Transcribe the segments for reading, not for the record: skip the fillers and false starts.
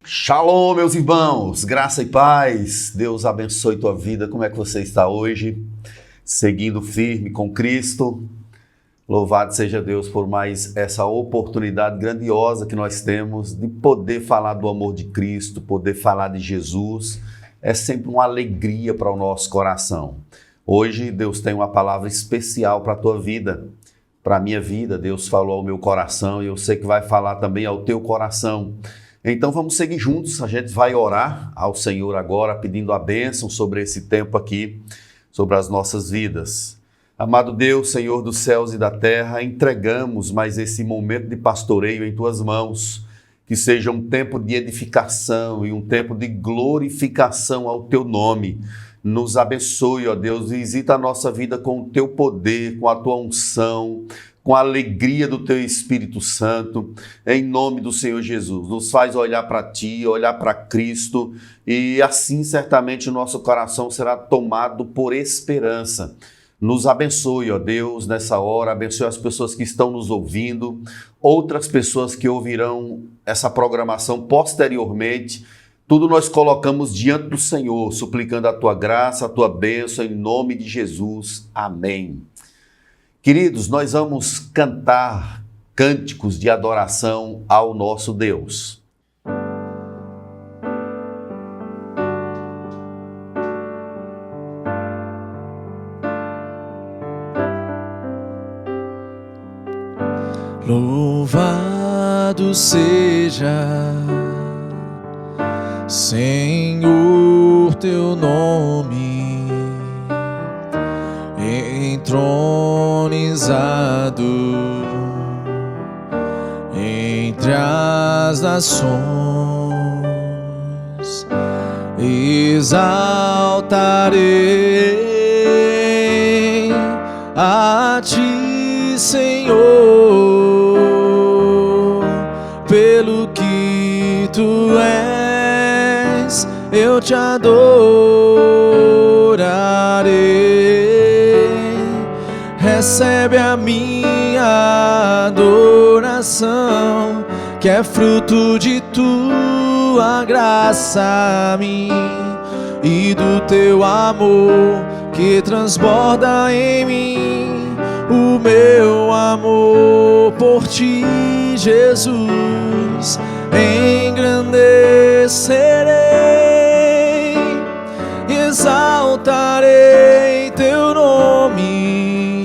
Shalom, meus irmãos, graça e paz, Deus abençoe tua vida. Como é que você está hoje? Seguindo firme com Cristo. Louvado seja Deus por mais essa oportunidade grandiosa que nós temos de poder falar do amor de Cristo, poder falar de Jesus. É sempre uma alegria para o nosso coração. Hoje Deus tem uma palavra especial para a tua vida, para a minha vida. Deus falou ao meu coração e eu sei que vai falar também ao teu coração. Então vamos seguir juntos, a gente vai orar ao Senhor agora, pedindo a bênção sobre esse tempo aqui, sobre as nossas vidas. Amado Deus, Senhor dos céus e da terra, entregamos mais esse momento de pastoreio em Tuas mãos, que seja um tempo de edificação e um tempo de glorificação ao Teu nome. Nos abençoe, ó Deus, visita a nossa vida com o Teu poder, com a Tua unção, com a alegria do Teu Espírito Santo, em nome do Senhor Jesus. Nos faz olhar para Ti, olhar para Cristo, e assim certamente o nosso coração será tomado por esperança. Nos abençoe, ó Deus, nessa hora, abençoe as pessoas que estão nos ouvindo, outras pessoas que ouvirão essa programação posteriormente. Tudo nós colocamos diante do Senhor, suplicando a Tua graça, a Tua bênção, em nome de Jesus. Amém. Queridos, nós vamos cantar cânticos de adoração ao nosso Deus. Louvado seja, Senhor, Teu nome, entronizado entre as nações. Exaltarei a Ti, Senhor, pelo que Tu és, eu Te adorarei. Recebe a minha adoração, que é fruto de Tua graça a mim e do Teu amor que transborda em mim. O meu amor por Ti, Jesus, engrandecerei, exaltarei Teu nome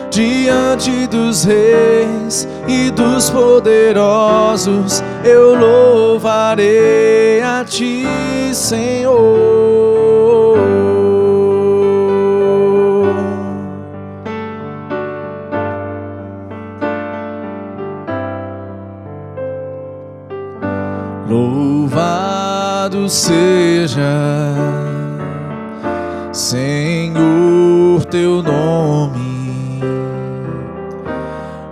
diante dos reis e dos poderosos. Eu louvarei a Ti, Senhor. Louvado seja, Senhor, Teu nome,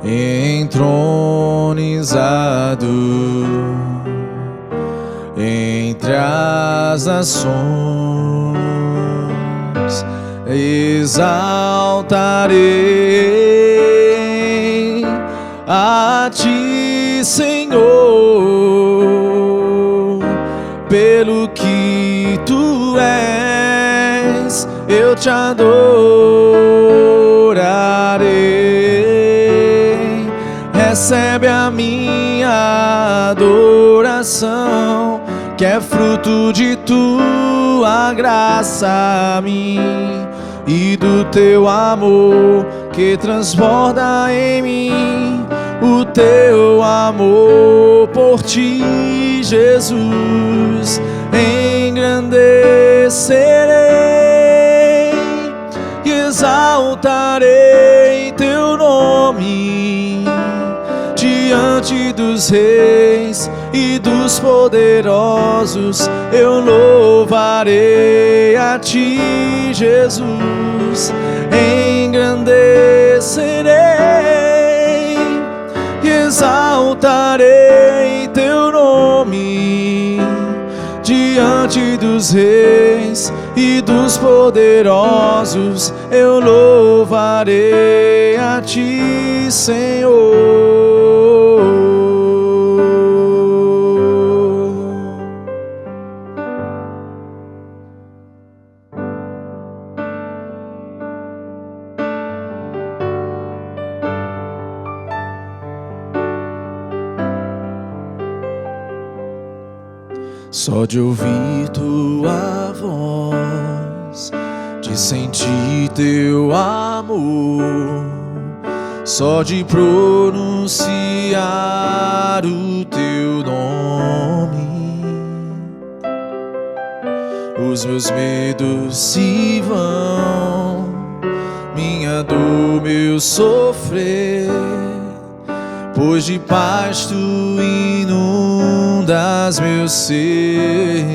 entronizado entre as nações. Exaltarei a Ti, Senhor, pelo que Tu és, eu Te adorarei. Recebe a minha adoração, que é fruto de Tua graça a mim e do Teu amor que transborda em mim. O Teu amor por Ti, Jesus, engrandecerei e exaltarei Teu nome diante dos reis e dos poderosos. Eu louvarei a Ti, Jesus, engrandecerei e exaltarei Teu nome diante dos reis e dos poderosos, eu louvarei a ti, Senhor. Só de ouvir tua voz, de sentir teu amor, só de pronunciar o teu nome, os meus medos se vão, minha dor, meu sofrer, pois de paz tu inundas meu ser.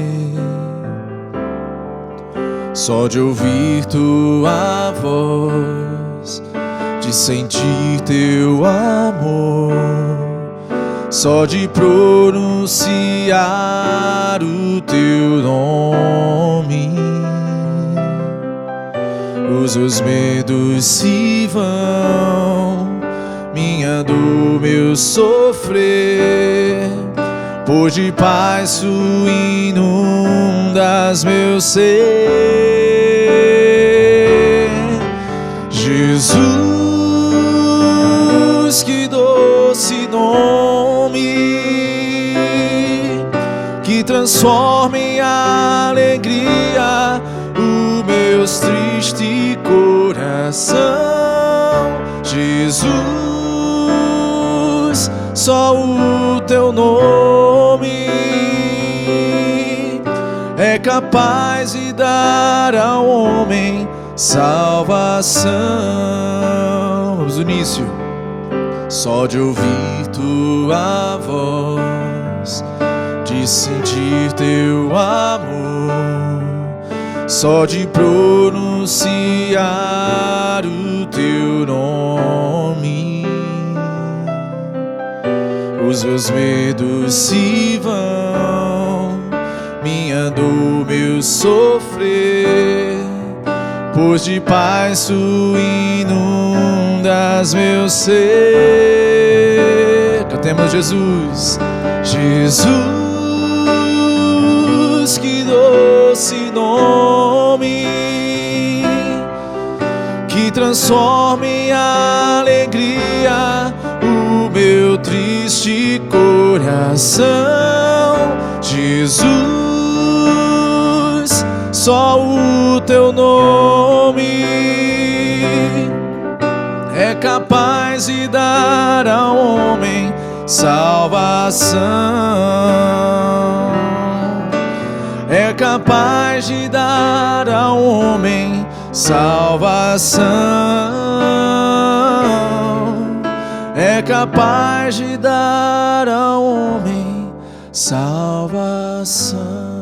Só de ouvir tua voz, de sentir teu amor, só de pronunciar o teu nome, os meus medos se vão, minha dor, meu sofrer, pois de paz tu inundas meu ser. Jesus, que doce nome, que transforma em alegria o meu triste coração. Jesus, só o teu nome é capaz de dar ao homem salvação. Vamos no início. Só de ouvir tua voz, de sentir teu amor, só de pronunciar o teu nome, os meus medos se vão, minha dor, meu sofrer, pois de paz tu inundas meu ser. Cantemos Jesus. Jesus, que doce nome, que transforma em alegria o meu triste coração. Jesus, só o teu nome é capaz de dar ao homem salvação, é capaz de dar ao homem salvação, é capaz de dar ao homem salvação.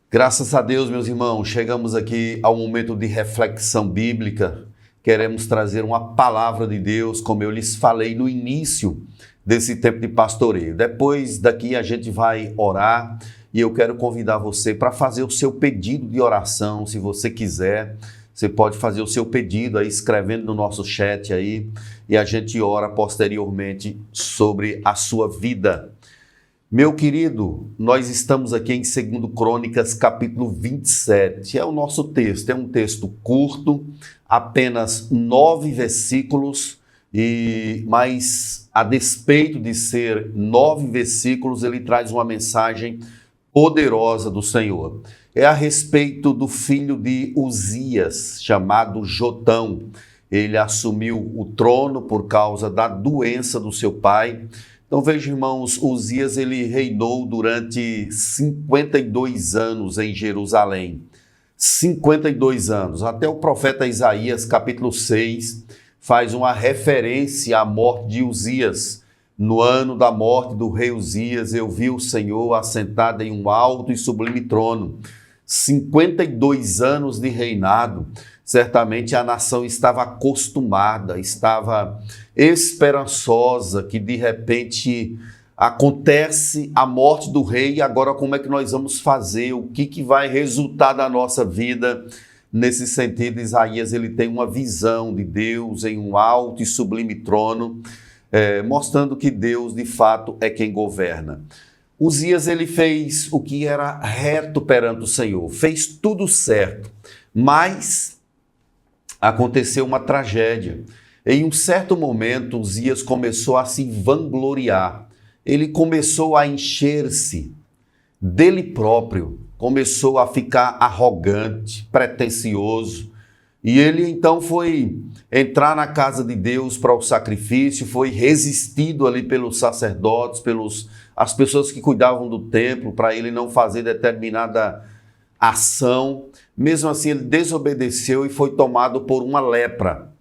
Graças a Deus, meus irmãos, chegamos aqui ao momento de reflexão bíblica. Queremos trazer uma palavra de Deus, como eu lhes falei no início desse tempo de pastoreio. Depois daqui a gente vai orar e eu quero convidar você para fazer o seu pedido de oração. Se você quiser, você pode fazer o seu pedido aí, escrevendo no nosso chat aí, e a gente ora posteriormente sobre a sua vida. Meu querido, nós estamos aqui em 2 Crônicas, capítulo 27. É o nosso texto, é um texto curto, apenas 9 versículos, mas a despeito de ser 9 versículos, ele traz uma mensagem poderosa do Senhor. É a respeito do filho de Uzias, chamado Jotão. Ele assumiu o trono por causa da doença do seu pai. Então veja, irmãos, Uzias ele reinou durante 52 anos em Jerusalém. 52 anos. Até o profeta Isaías, capítulo 6, faz uma referência à morte de Uzias. No ano da morte do rei Uzias, eu vi o Senhor assentado em um alto e sublime trono. 52 anos de reinado. Certamente a nação estava acostumada, estava esperançosa que de repente acontece a morte do rei, agora como é que nós vamos fazer? O que vai resultar da nossa vida? Nesse sentido, Isaías ele tem uma visão de Deus em um alto e sublime trono, mostrando que Deus de fato é quem governa. Uzias ele fez o que era reto perante o Senhor, fez tudo certo, mas aconteceu uma tragédia. Em um certo momento, Uzias começou a se vangloriar, ele começou a encher-se dele próprio, começou a ficar arrogante, pretensioso, e ele então foi entrar na casa de Deus para o sacrifício, foi resistido ali pelos sacerdotes, as pessoas que cuidavam do templo, para ele não fazer determinada ação. Mesmo assim, ele desobedeceu e foi tomado por uma lepra.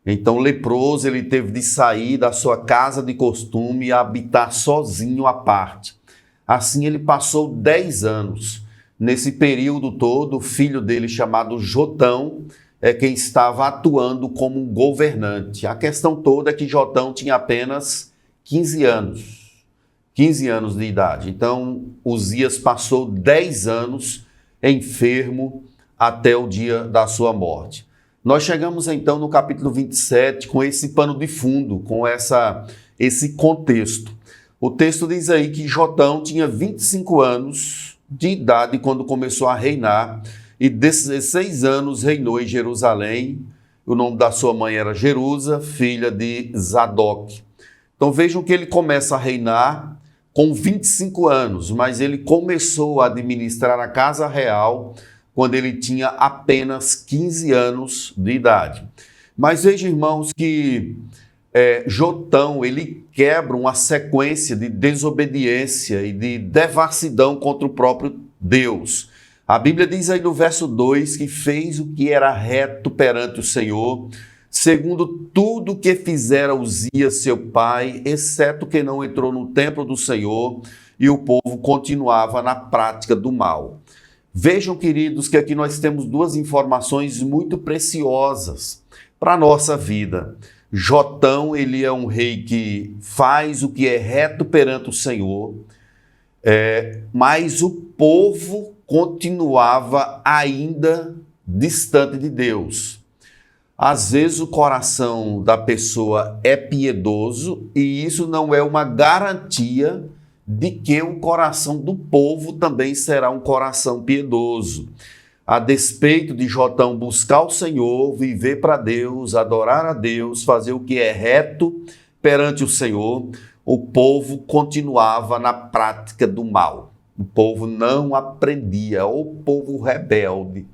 Então, leproso, ele teve de sair da sua casa de costume e habitar sozinho à parte. Assim, ele passou 10 anos. Nesse período todo, o filho dele, chamado Jotão, é quem estava atuando como um governante. A questão toda é que Jotão tinha apenas 15 anos. 15 anos de idade. Então, Uzias passou 10 anos enfermo até o dia da sua morte. Nós chegamos então no capítulo 27 com esse pano de fundo, com esse contexto. O texto diz aí que Jotão tinha 25 anos de idade quando começou a reinar e 16 anos reinou em Jerusalém. O nome da sua mãe era Jerusa, filha de Zadok. Então vejam que ele começa a reinar com 25 anos, mas ele começou a administrar a casa real quando ele tinha apenas 15 anos de idade. Mas veja, irmãos, que Jotão, ele quebra uma sequência de desobediência e de devassidão contra o próprio Deus. A Bíblia diz aí no verso 2 que fez o que era reto perante o Senhor, segundo tudo que fizera Uzias seu pai, exceto que não entrou no templo do Senhor, e o povo continuava na prática do mal. Vejam, queridos, que aqui nós temos duas informações muito preciosas para a nossa vida. Jotão, ele é um rei que faz o que é reto perante o Senhor, mas o povo continuava ainda distante de Deus. Às vezes o coração da pessoa é piedoso e isso não é uma garantia de que o coração do povo também será um coração piedoso. A despeito de Jotão buscar o Senhor, viver para Deus, adorar a Deus, fazer o que é reto perante o Senhor, o povo continuava na prática do mal. O povo não aprendia, o povo rebelde,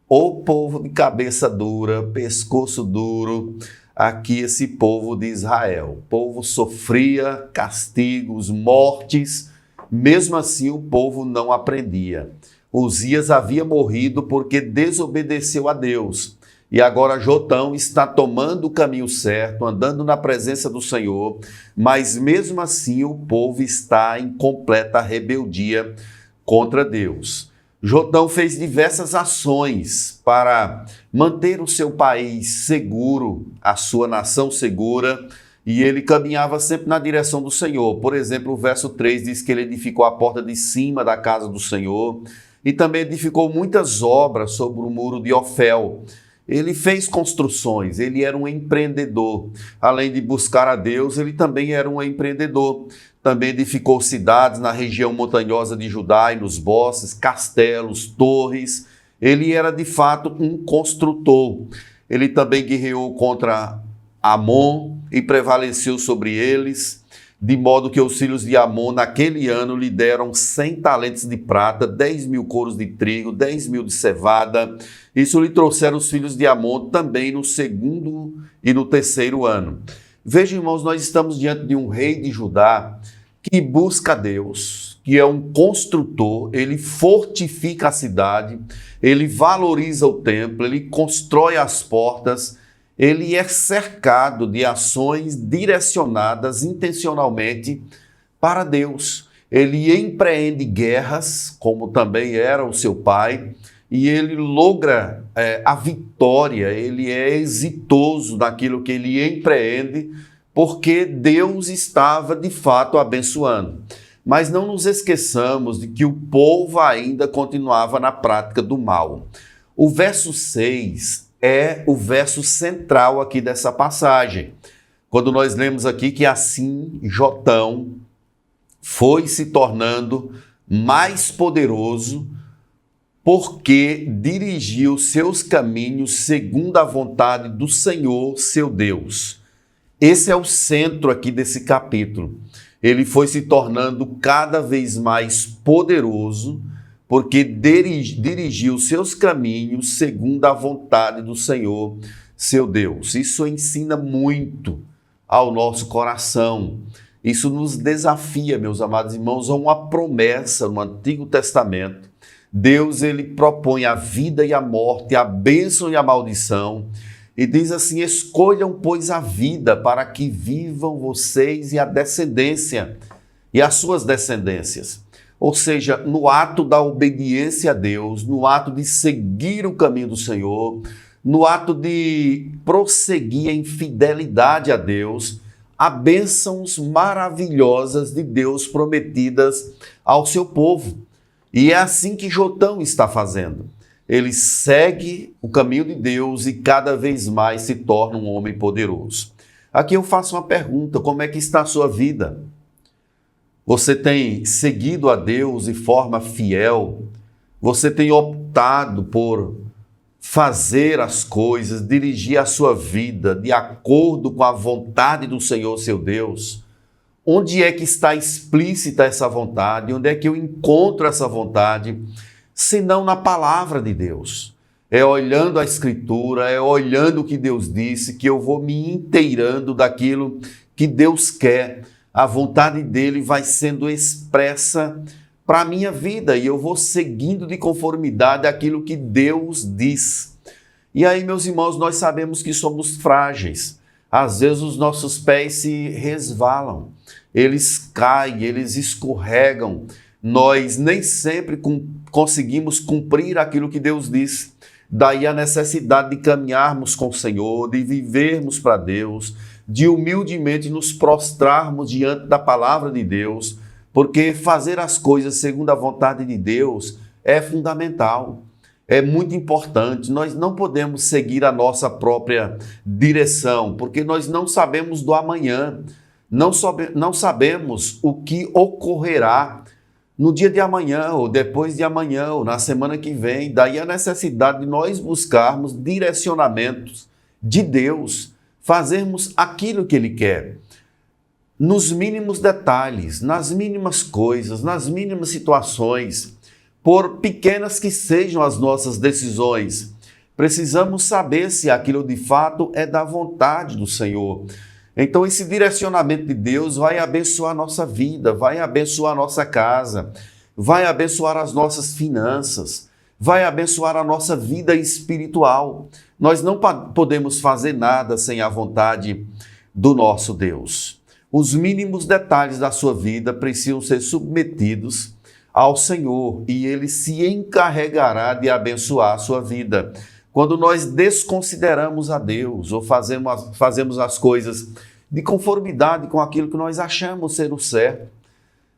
o povo de cabeça dura, pescoço duro, aqui esse povo de Israel. O povo sofria castigos, mortes, mesmo assim o povo não aprendia. Uzias havia morrido porque desobedeceu a Deus. E agora Jotão está tomando o caminho certo, andando na presença do Senhor, mas mesmo assim o povo está em completa rebeldia contra Deus. Jotão fez diversas ações para manter o seu país seguro, a sua nação segura, e ele caminhava sempre na direção do Senhor. Por exemplo, o verso 3 diz que ele edificou a porta de cima da casa do Senhor e também edificou muitas obras sobre o muro de Ofel. Ele fez construções, ele era um empreendedor. Além de buscar a Deus, ele também era um empreendedor. Também edificou cidades na região montanhosa de Judá e nos bosques, castelos, torres. Ele era de fato um construtor. Ele também guerreou contra Amon e prevaleceu sobre eles, de modo que os filhos de Amon naquele ano lhe deram 100 talentos de prata, 10 mil coros de trigo, 10 mil de cevada. Isso lhe trouxeram os filhos de Amon também no segundo e no terceiro ano. Vejam, irmãos, nós estamos diante de um rei de Judá que busca Deus, que é um construtor, ele fortifica a cidade, ele valoriza o templo, ele constrói as portas, ele é cercado de ações direcionadas intencionalmente para Deus. Ele empreende guerras, como também era o seu pai, e ele logra a vitória, ele é exitoso naquilo que ele empreende, porque Deus estava de fato abençoando. Mas não nos esqueçamos de que o povo ainda continuava na prática do mal. O verso 6 é o verso central aqui dessa passagem. Quando nós lemos aqui que assim Jotão foi se tornando mais poderoso porque dirigiu seus caminhos segundo a vontade do Senhor, seu Deus. Esse é o centro aqui desse capítulo. Ele foi se tornando cada vez mais poderoso porque dirigiu seus caminhos segundo a vontade do Senhor, seu Deus. Isso ensina muito ao nosso coração. Isso nos desafia, meus amados irmãos, a uma promessa no Antigo Testamento. Deus, ele propõe a vida e a morte, a bênção e a maldição, e diz assim: escolham, pois, a vida para que vivam vocês e a descendência, e as suas descendências. Ou seja, no ato da obediência a Deus, no ato de seguir o caminho do Senhor, no ato de prosseguir em fidelidade a Deus, há bênçãos maravilhosas de Deus prometidas ao seu povo. E é assim que Jotão está fazendo. Ele segue o caminho de Deus e cada vez mais se torna um homem poderoso. Aqui eu faço uma pergunta: como é que está a sua vida? Você tem seguido a Deus de forma fiel? Você tem optado por fazer as coisas, dirigir a sua vida de acordo com a vontade do Senhor, seu Deus? Onde é que está explícita essa vontade? Onde é que eu encontro essa vontade? Senão na palavra de Deus. É olhando a Escritura, é olhando o que Deus disse, que eu vou me inteirando daquilo que Deus quer. A vontade dele vai sendo expressa para a minha vida e eu vou seguindo de conformidade aquilo que Deus diz. E aí, meus irmãos, nós sabemos que somos frágeis. Às vezes os nossos pés se resvalam, eles caem, eles escorregam. Nós nem sempre conseguimos cumprir aquilo que Deus diz. Daí a necessidade de caminharmos com o Senhor, de vivermos para Deus, de humildemente nos prostrarmos diante da palavra de Deus, porque fazer as coisas segundo a vontade de Deus é fundamental, é muito importante. Nós não podemos seguir a nossa própria direção, porque nós não sabemos do amanhã, não sabemos o que ocorrerá no dia de amanhã, ou depois de amanhã, ou na semana que vem. Daí a necessidade de nós buscarmos direcionamentos de Deus, fazermos aquilo que Ele quer, nos mínimos detalhes, nas mínimas coisas, nas mínimas situações, por pequenas que sejam as nossas decisões. Precisamos saber se aquilo de fato é da vontade do Senhor. Então esse direcionamento de Deus vai abençoar a nossa vida, vai abençoar a nossa casa, vai abençoar as nossas finanças, vai abençoar a nossa vida espiritual. Nós não podemos fazer nada sem a vontade do nosso Deus. Os mínimos detalhes da sua vida precisam ser submetidos ao Senhor e Ele se encarregará de abençoar a sua vida. Quando nós desconsideramos a Deus ou fazemos as coisas de conformidade com aquilo que nós achamos ser o certo,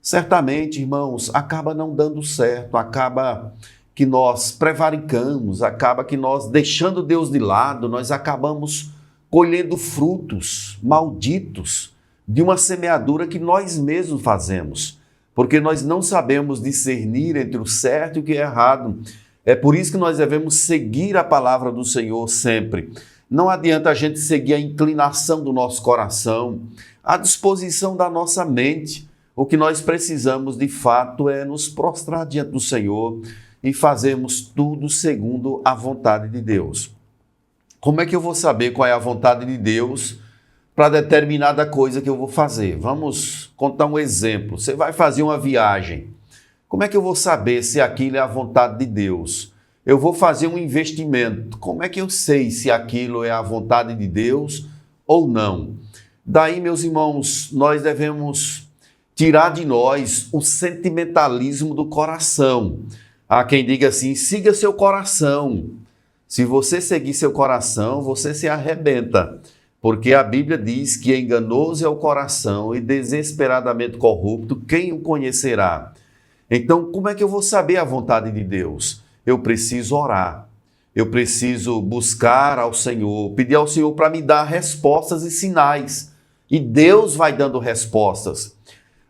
certamente, irmãos, acaba não dando certo, acaba que nós prevaricamos, acaba que nós, deixando Deus de lado, nós acabamos colhendo frutos malditos de uma semeadura que nós mesmos fazemos, porque nós não sabemos discernir entre o certo e o que é errado. É por isso que nós devemos seguir a palavra do Senhor sempre. Não adianta a gente seguir a inclinação do nosso coração, a disposição da nossa mente. O que nós precisamos, de fato, é nos prostrar diante do Senhor e fazermos tudo segundo a vontade de Deus. Como é que eu vou saber qual é a vontade de Deus para determinada coisa que eu vou fazer? Vamos contar um exemplo. Você vai fazer uma viagem. Como é que eu vou saber se aquilo é a vontade de Deus? Eu vou fazer um investimento. Como é que eu sei se aquilo é a vontade de Deus ou não? Daí, meus irmãos, nós devemos tirar de nós o sentimentalismo do coração. Há quem diga assim: siga seu coração. Se você seguir seu coração, você se arrebenta. Porque a Bíblia diz que enganoso é o coração e desesperadamente corrupto, quem o conhecerá? Então, como é que eu vou saber a vontade de Deus? Eu preciso orar, eu preciso buscar ao Senhor, pedir ao Senhor para me dar respostas e sinais. E Deus vai dando respostas.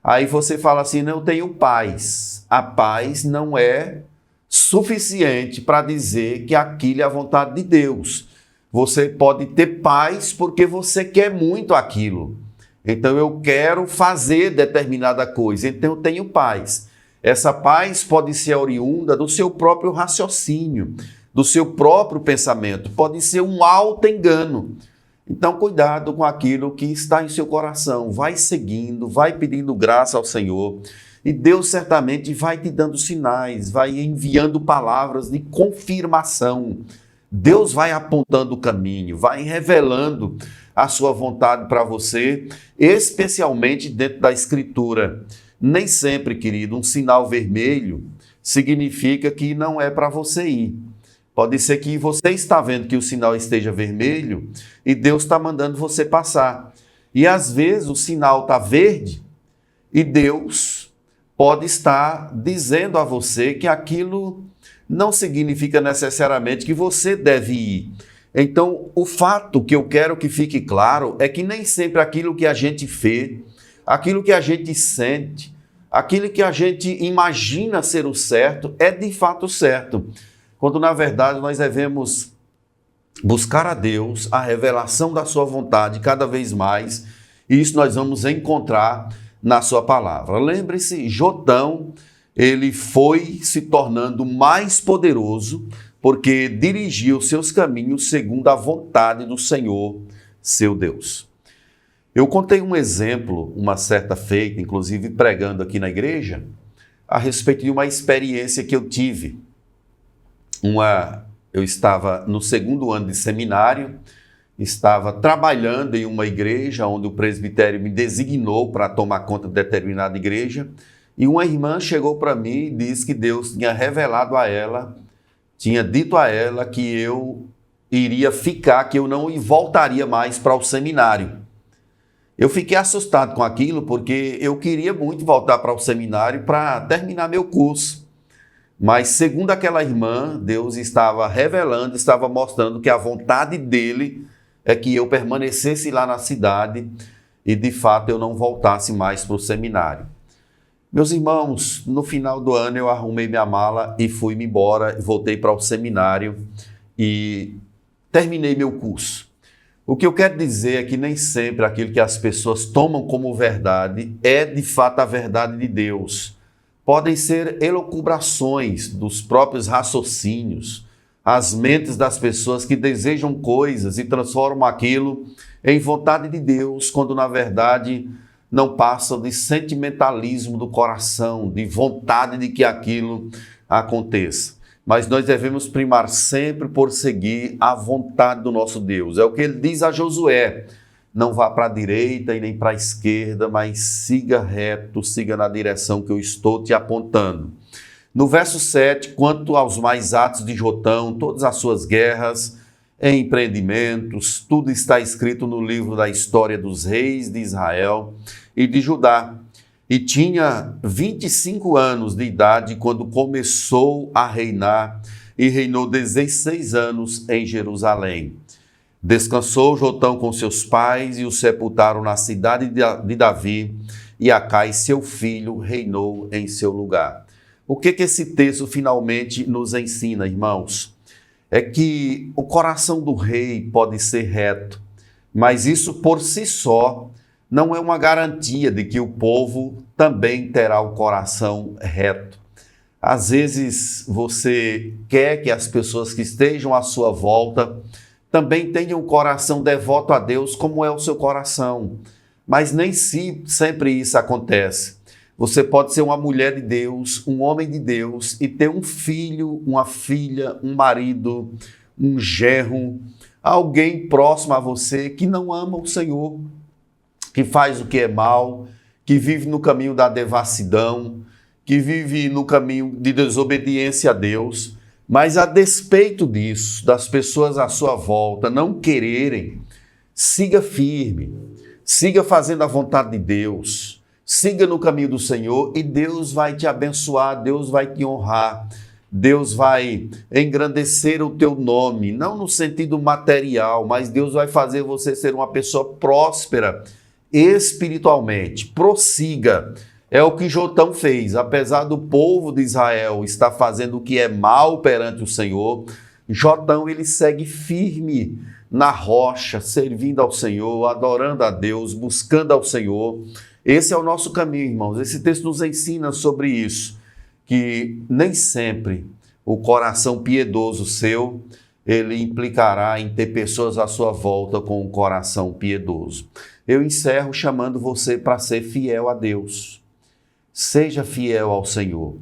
Aí você fala assim, não, eu tenho paz. A paz não é suficiente para dizer que aquilo é a vontade de Deus. Você pode ter paz porque você quer muito aquilo. Então eu quero fazer determinada coisa, então eu tenho paz. Essa paz pode ser oriunda do seu próprio raciocínio, do seu próprio pensamento, pode ser um auto-engano. Então cuidado com aquilo que está em seu coração, vai seguindo, vai pedindo graça ao Senhor e Deus certamente vai te dando sinais, vai enviando palavras de confirmação. Deus vai apontando o caminho, vai revelando a sua vontade para você, especialmente dentro da Escritura. Nem sempre, querido, um sinal vermelho significa que não é para você ir. Pode ser que você está vendo que o sinal esteja vermelho e Deus está mandando você passar. E às vezes o sinal está verde e Deus pode estar dizendo a você que aquilo não significa necessariamente que você deve ir. Então, o fato que eu quero que fique claro é que nem sempre aquilo que a gente vê, aquilo que a gente sente, aquilo que a gente imagina ser o certo, é de fato certo. Quando, na verdade, nós devemos buscar a Deus, a revelação da sua vontade cada vez mais, e isso nós vamos encontrar na sua palavra. Lembre-se, Jotão, ele foi se tornando mais poderoso porque dirigiu seus caminhos segundo a vontade do Senhor, seu Deus. Eu contei um exemplo, uma certa feita, inclusive pregando aqui na igreja, a respeito de uma experiência que eu tive. Eu estava no 2º ano de seminário, estava trabalhando em uma igreja onde o presbitério me designou para tomar conta de determinada igreja, e uma irmã chegou para mim e disse que Deus tinha revelado a ela, tinha dito a ela que eu iria ficar, que eu não voltaria mais para o seminário. Eu fiquei assustado com aquilo porque eu queria muito voltar para o seminário para terminar meu curso. Mas segundo aquela irmã, Deus estava revelando, estava mostrando que a vontade dele é que eu permanecesse lá na cidade e de fato eu não voltasse mais para o seminário. Meus irmãos, no final do ano eu arrumei minha mala e fui-me embora, voltei para o seminário e terminei meu curso. O que eu quero dizer é que nem sempre aquilo que as pessoas tomam como verdade é de fato a verdade de Deus. Podem ser elucubrações dos próprios raciocínios, as mentes das pessoas que desejam coisas e transformam aquilo em vontade de Deus, quando na verdade não passam de sentimentalismo do coração, de vontade de que aquilo aconteça. Mas nós devemos primar sempre por seguir a vontade do nosso Deus. É o que ele diz a Josué: não vá para a direita e nem para a esquerda, mas siga reto, siga na direção que eu estou te apontando. No verso 7, quanto aos mais atos de Jotão, todas as suas guerras, empreendimentos, tudo está escrito no livro da história dos reis de Israel e de Judá. E tinha 25 anos de idade quando começou a reinar e reinou 16 anos em Jerusalém. Descansou Jotão com seus pais e o sepultaram na cidade de Davi, e Acai, seu filho, reinou em seu lugar. O que esse texto finalmente nos ensina, irmãos? É que o coração do rei pode ser reto, mas isso por si só não é uma garantia de que o povo também terá o coração reto. Às vezes você quer que as pessoas que estejam à sua volta também tenham um coração devoto a Deus, como é o seu coração. Mas nem sempre isso acontece. Você pode ser uma mulher de Deus, um homem de Deus e ter um filho, uma filha, um marido, um genro, alguém próximo a você que não ama o Senhor, que faz o que é mal, que vive no caminho da devassidão, que vive no caminho de desobediência a Deus. Mas a despeito disso, das pessoas à sua volta não quererem Siga firme, siga fazendo a vontade de Deus, siga no caminho do Senhor e Deus vai te abençoar, Deus vai te honrar, Deus vai engrandecer o teu nome, não no sentido material, mas Deus vai fazer você ser uma pessoa próspera espiritualmente. Prossiga. É o que Jotão fez. Apesar do povo de Israel estar fazendo o que é mal perante o Senhor, Jotão ele segue firme na rocha, servindo ao Senhor, adorando a Deus, buscando ao Senhor. Esse é o nosso caminho, irmãos. Esse texto nos ensina sobre isso, que nem sempre o coração piedoso seu, ele implicará em ter pessoas à sua volta com um coração piedoso. Eu encerro chamando você para ser fiel a Deus. Seja fiel ao Senhor.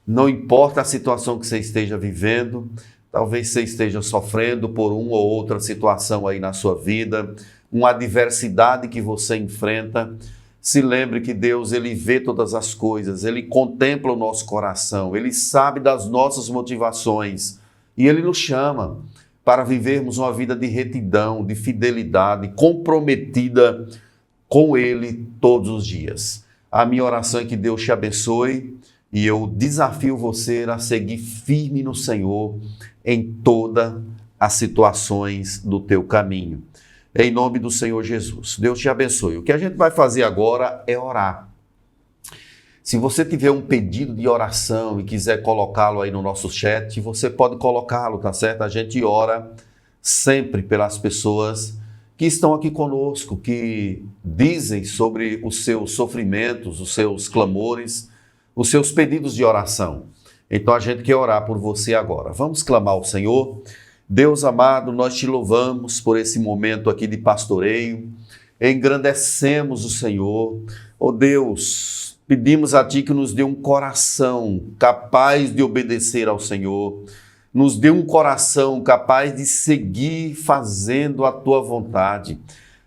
Não importa a situação que você esteja vivendo, talvez você esteja sofrendo por uma ou outra situação aí na sua vida, uma adversidade que você enfrenta. Se lembre que Deus, ele vê todas as coisas, ele contempla o nosso coração, ele sabe das nossas motivações e ele nos chama para vivermos uma vida de retidão, de fidelidade, comprometida com ele todos os dias. A minha oração é que Deus te abençoe e eu desafio você a seguir firme no Senhor em todas as situações do teu caminho. Em nome do Senhor Jesus. Deus te abençoe. O que a gente vai fazer agora é orar. Se você tiver um pedido de oração e quiser colocá-lo aí no nosso chat, você pode colocá-lo, tá certo? A gente ora sempre pelas pessoas que estão aqui conosco, que dizem sobre os seus sofrimentos, os seus clamores, os seus pedidos de oração. Então a gente quer orar por você agora. Vamos clamar ao Senhor. Deus amado, nós te louvamos por esse momento aqui de pastoreio, engrandecemos o Senhor. Oh Deus, pedimos a Ti que nos dê um coração capaz de obedecer ao Senhor, nos dê um coração capaz de seguir fazendo a Tua vontade.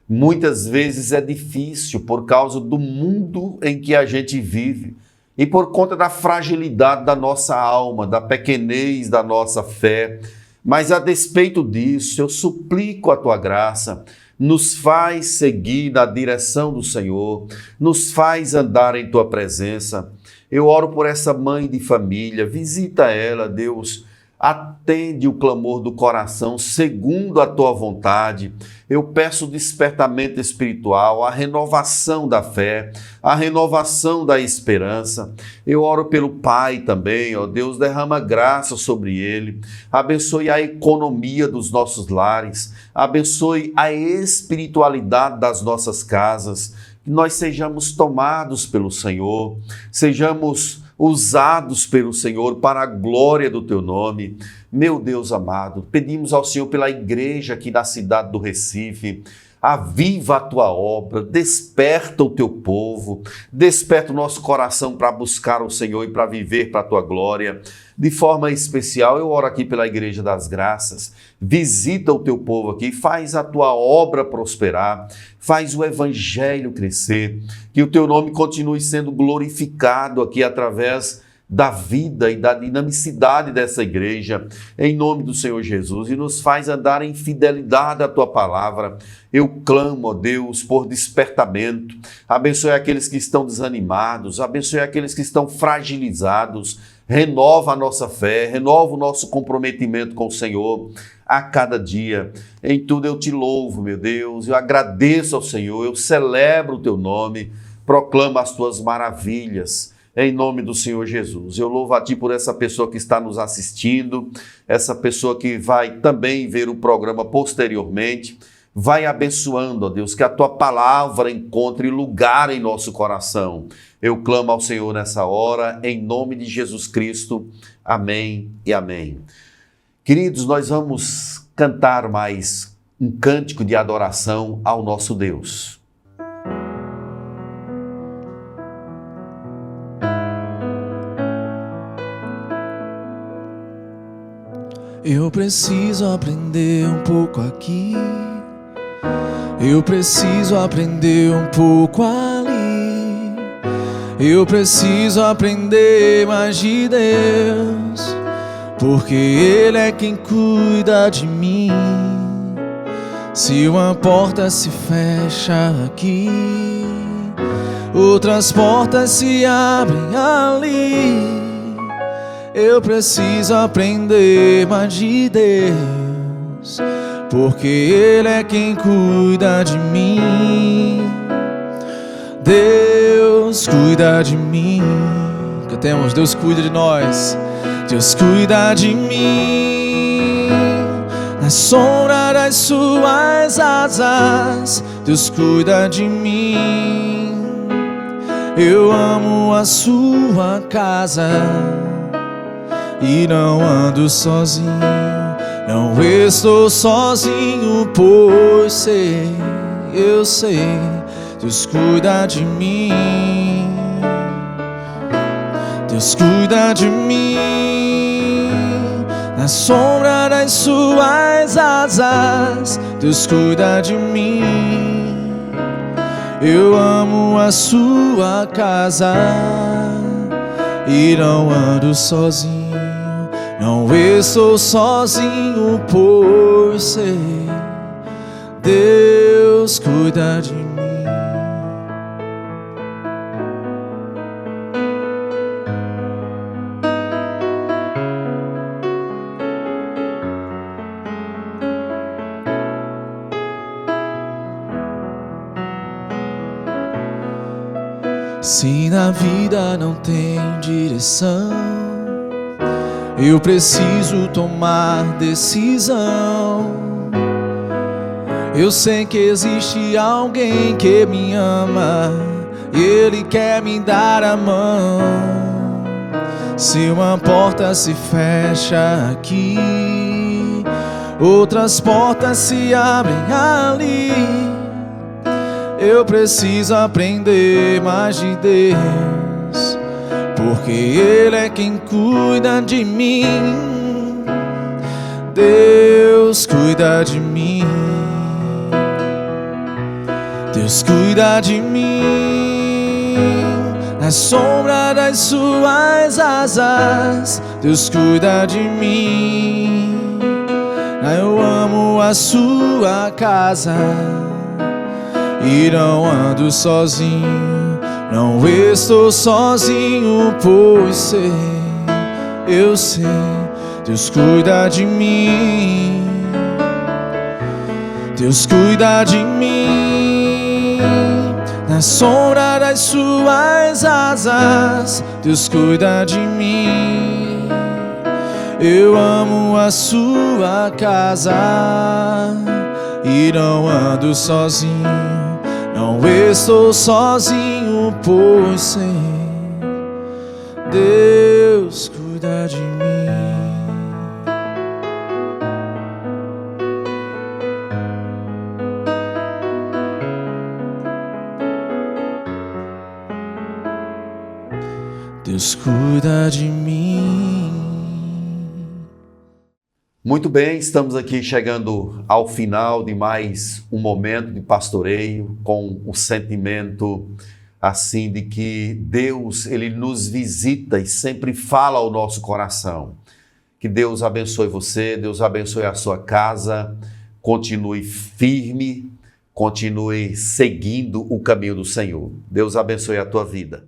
Muitas vezes é difícil por causa do mundo em que a gente vive e por conta da fragilidade da nossa alma, da pequenez da nossa fé. Mas a despeito disso, eu suplico a Tua graça, nos faz seguir na direção do Senhor, nos faz andar em Tua presença. Eu oro por essa mãe de família, visita ela, Deus, atende o clamor do coração segundo a Tua vontade. Eu peço despertamento espiritual, a renovação da fé, a renovação da esperança. Eu oro pelo pai também, ó Deus, derrama graça sobre ele, abençoe a economia dos nossos lares, abençoe a espiritualidade das nossas casas, que nós sejamos tomados pelo Senhor, sejamos usados pelo Senhor para a glória do Teu nome. Meu Deus amado, pedimos ao Senhor pela igreja aqui da cidade do Recife, aviva a Tua obra, desperta o Teu povo, desperta o nosso coração para buscar o Senhor e para viver para a Tua glória. De forma especial, eu oro aqui pela Igreja das Graças, visita o Teu povo aqui, faz a Tua obra prosperar, faz o Evangelho crescer, que o Teu nome continue sendo glorificado aqui através da vida e da dinamicidade dessa igreja, em nome do Senhor Jesus, e nos faz andar em fidelidade à Tua palavra. Eu clamo, ó Deus, por despertamento, abençoe aqueles que estão desanimados, abençoe aqueles que estão fragilizados, renova a nossa fé, renova o nosso comprometimento com o Senhor a cada dia. Em tudo eu Te louvo, meu Deus, eu agradeço ao Senhor, eu celebro o Teu nome, proclamo as Tuas maravilhas, em nome do Senhor Jesus. Eu louvo a Ti por essa pessoa que está nos assistindo, essa pessoa que vai também ver o programa posteriormente. Vai abençoando, ó Deus, que a Tua palavra encontre lugar em nosso coração. Eu clamo ao Senhor nessa hora, em nome de Jesus Cristo. Amém e amém. Queridos, nós vamos cantar mais um cântico de adoração ao nosso Deus. Eu preciso aprender um pouco aqui, eu preciso aprender um pouco ali, eu preciso aprender mais de Deus, porque Ele é quem cuida de mim. Se uma porta se fecha aqui, outras portas se abrem ali. Eu preciso aprender mais de Deus, porque Ele é quem cuida de mim. Deus cuida de mim. Cantemos, Deus cuida de nós. Deus cuida de mim. Na sombra das suas asas, Deus cuida de mim. Eu amo a sua casa e não ando sozinho. Não estou sozinho, pois sei, eu sei, Deus cuida de mim. Deus cuida de mim. Na sombra das suas asas, Deus cuida de mim. Eu amo a sua casa e não ando sozinho. Não estou sozinho, pois sei, Deus cuida de mim. Se na vida não tem direção, eu preciso tomar decisão. Eu sei que existe alguém que me ama, Ele quer me dar a mão. Se uma porta se fecha aqui, outras portas se abrem ali. Eu preciso aprender mais de Deus, porque Ele é quem cuida de mim. Deus cuida de mim. Deus cuida de mim. Na sombra das suas asas, Deus cuida de mim. Eu amo a sua casa e não ando sozinho. Não estou sozinho, pois sei, eu sei, Deus cuida de mim. Deus cuida de mim. Na sombra das suas asas, Deus cuida de mim. Eu amo a sua casa e não ando sozinho. Não estou sozinho, pois sei, Deus cuida de mim. Deus cuida de mim. Muito bem, estamos aqui chegando ao final de mais um momento de pastoreio, com o sentimento assim de que Deus, Ele nos visita e sempre fala ao nosso coração. Que Deus abençoe você, Deus abençoe a sua casa, continue firme, continue seguindo o caminho do Senhor. Deus abençoe a tua vida.